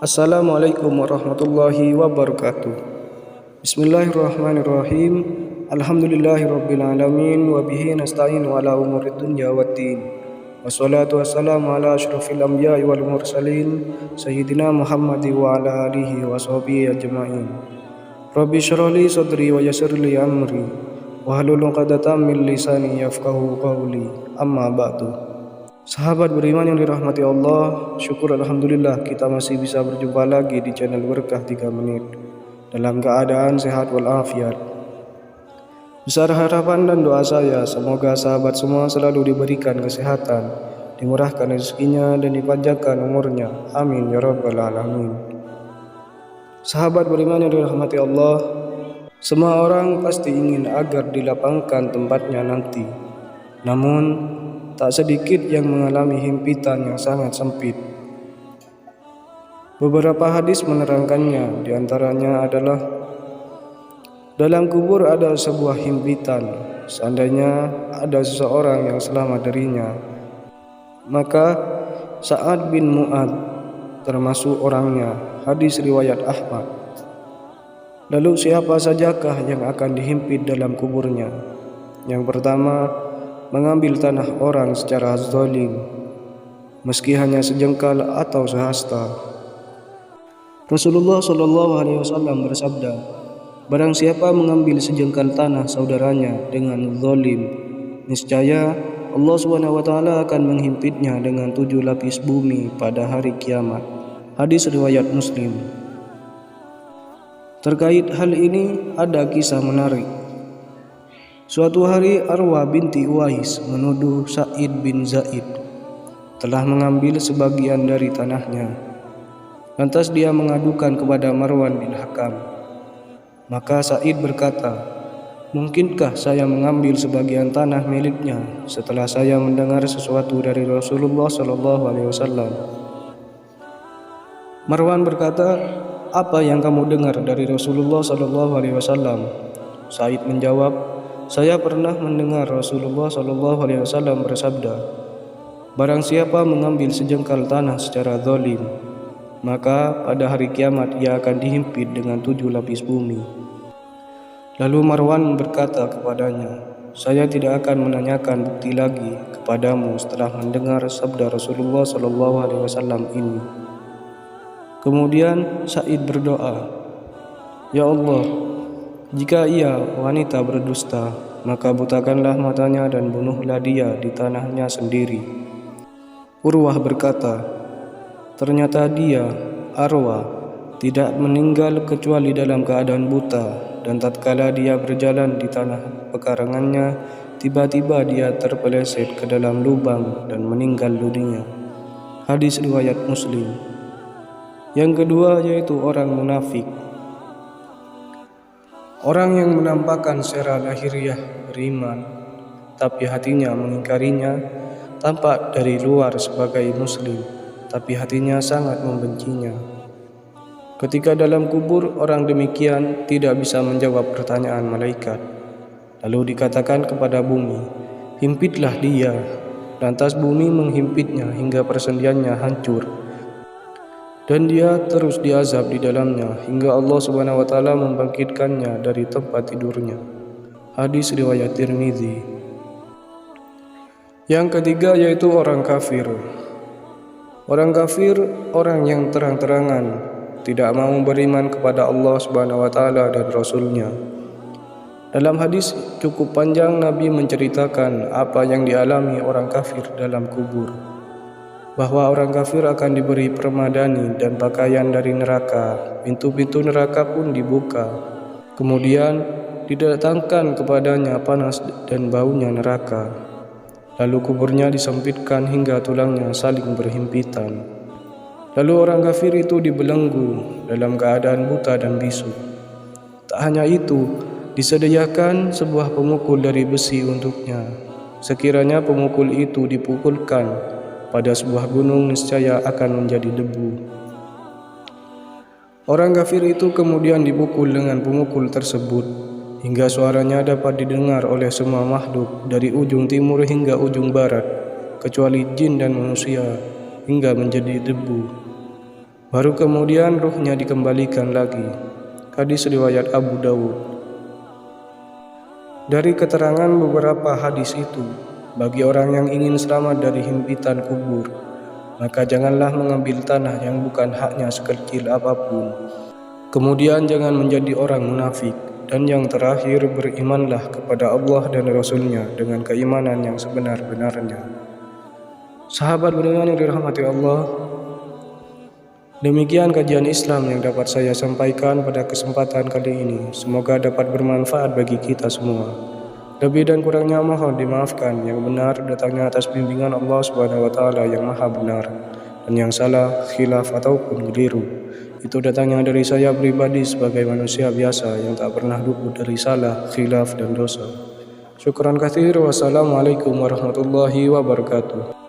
Assalamualaikum warahmatullahi wabarakatuh. Bismillahirrahmanirrahim. Alhamdulillahirabbil alamin wa bihi nasta'in ala umurid dunya waddin. Wassalatu wassalamu ala asyrafil anbiya'i wal mursalin sayyidina Muhammad wa ala alihi wa sahbihi ajma'in. Rabbi shrah li sadri wa yassir li amri wa hlul 'uqdatam min lisani yafqahu qawli. Amma ba'du. Sahabat beriman yang dirahmati Allah, syukur alhamdulillah kita masih bisa berjumpa lagi di channel Berkah 3 Menit dalam keadaan sehat walafiat. Besar harapan dan doa saya semoga sahabat semua selalu diberikan kesehatan, dimurahkan rezekinya dan dipanjangkan umurnya. Amin ya rabbal alamin. Sahabat beriman yang dirahmati Allah, semua orang pasti ingin agar dilapangkan tempatnya nanti. Namun tak sedikit yang mengalami himpitan yang sangat sempit. Beberapa hadis menerangkannya, diantaranya adalah dalam kubur ada sebuah himpitan. Seandainya ada seseorang yang selamat darinya, maka Sa'ad bin Mu'ad termasuk orangnya. Hadis riwayat Ahmad. Lalu siapa sajakah yang akan dihimpit dalam kuburnya? Yang pertama, mengambil tanah orang secara zalim, meski hanya sejengkal atau sehasta. Rasulullah SAW bersabda, barang siapa mengambil sejengkal tanah saudaranya dengan zalim, niscaya Allah SWT akan menghimpitnya dengan 7 lapis bumi pada hari kiamat. Hadis riwayat Muslim. Terkait hal ini ada kisah menarik. Suatu hari Arwah binti Uwais menuduh Sa'id bin Zaid telah mengambil sebagian dari tanahnya. Lantas dia mengadukan kepada Marwan bin Hakam. Maka Sa'id berkata, mungkinkah saya mengambil sebagian tanah miliknya setelah saya mendengar sesuatu dari Rasulullah SAW? Marwan berkata, apa yang kamu dengar dari Rasulullah SAW? Sa'id menjawab, saya pernah mendengar Rasulullah SAW bersabda, barang siapa mengambil sejengkal tanah secara zalim, maka pada hari kiamat ia akan dihimpit dengan 7 lapis bumi. Lalu Marwan berkata kepadanya, saya tidak akan menanyakan bukti lagi kepadamu setelah mendengar sabda Rasulullah SAW ini. Kemudian Sa'id berdoa, ya Allah, jika ia wanita berdusta, maka butakanlah matanya dan bunuhlah dia di tanahnya sendiri. Urwah berkata, ternyata dia, Arwah, tidak meninggal kecuali dalam keadaan buta, dan tatkala dia berjalan di tanah pekarangannya, tiba-tiba dia terpeleset ke dalam lubang dan meninggal dunia. Hadis riwayat Muslim. Yang kedua yaitu orang munafik. Orang yang menampakkan secara lahiriah beriman, tapi hatinya mengingkarinya, tampak dari luar sebagai muslim, tapi hatinya sangat membencinya. Ketika dalam kubur, orang demikian tidak bisa menjawab pertanyaan malaikat. Lalu dikatakan kepada bumi, himpitlah dia. Lantas bumi menghimpitnya hingga persendiannya hancur, dan dia terus diazab di dalamnya hingga Allah SWT membangkitkannya dari tempat tidurnya. Hadis riwayat Tirmidzi. Yang ketiga yaitu orang kafir. Orang kafir, orang yang terang-terangan tidak mau beriman kepada Allah SWT dan Rasulnya. Dalam hadis cukup panjang Nabi menceritakan apa yang dialami orang kafir dalam kubur, bahwa orang kafir akan diberi permadani dan pakaian dari neraka, pintu-pintu neraka pun dibuka. Kemudian didatangkan kepadanya panas dan baunya neraka. Lalu kuburnya disempitkan hingga tulangnya saling berhimpitan. Lalu orang kafir itu dibelenggu dalam keadaan buta dan bisu. Tak hanya itu, disediakan sebuah pemukul dari besi untuknya. Sekiranya pemukul itu dipukulkan pada sebuah gunung, niscaya akan menjadi debu. Orang kafir itu kemudian dipukul dengan pemukul tersebut hingga suaranya dapat didengar oleh semua makhluk dari ujung timur hingga ujung barat, kecuali jin dan manusia, hingga menjadi debu. Baru kemudian ruhnya dikembalikan lagi. Hadis riwayat Abu Dawud. Dari keterangan beberapa hadis itu, bagi orang yang ingin selamat dari himpitan kubur, maka janganlah mengambil tanah yang bukan haknya sekecil apapun. Kemudian jangan menjadi orang munafik. Dan yang terakhir, berimanlah kepada Allah dan Rasul-Nya dengan keimanan yang sebenar-benarnya. Sahabat beriman yang dirahmati Allah, demikian kajian Islam yang dapat saya sampaikan pada kesempatan kali ini. Semoga dapat bermanfaat bagi kita semua. Lebih dan kurangnya mohon dimaafkan. Yang benar datangnya atas bimbingan Allah Subhanahu wa Ta'ala yang Maha Benar, dan yang salah, khilaf ataupun keliru, itu datangnya dari saya pribadi sebagai manusia biasa yang tak pernah luput dari salah, khilaf dan dosa. Syukran katsir. Wassalamualaikum warahmatullahi wabarakatuh.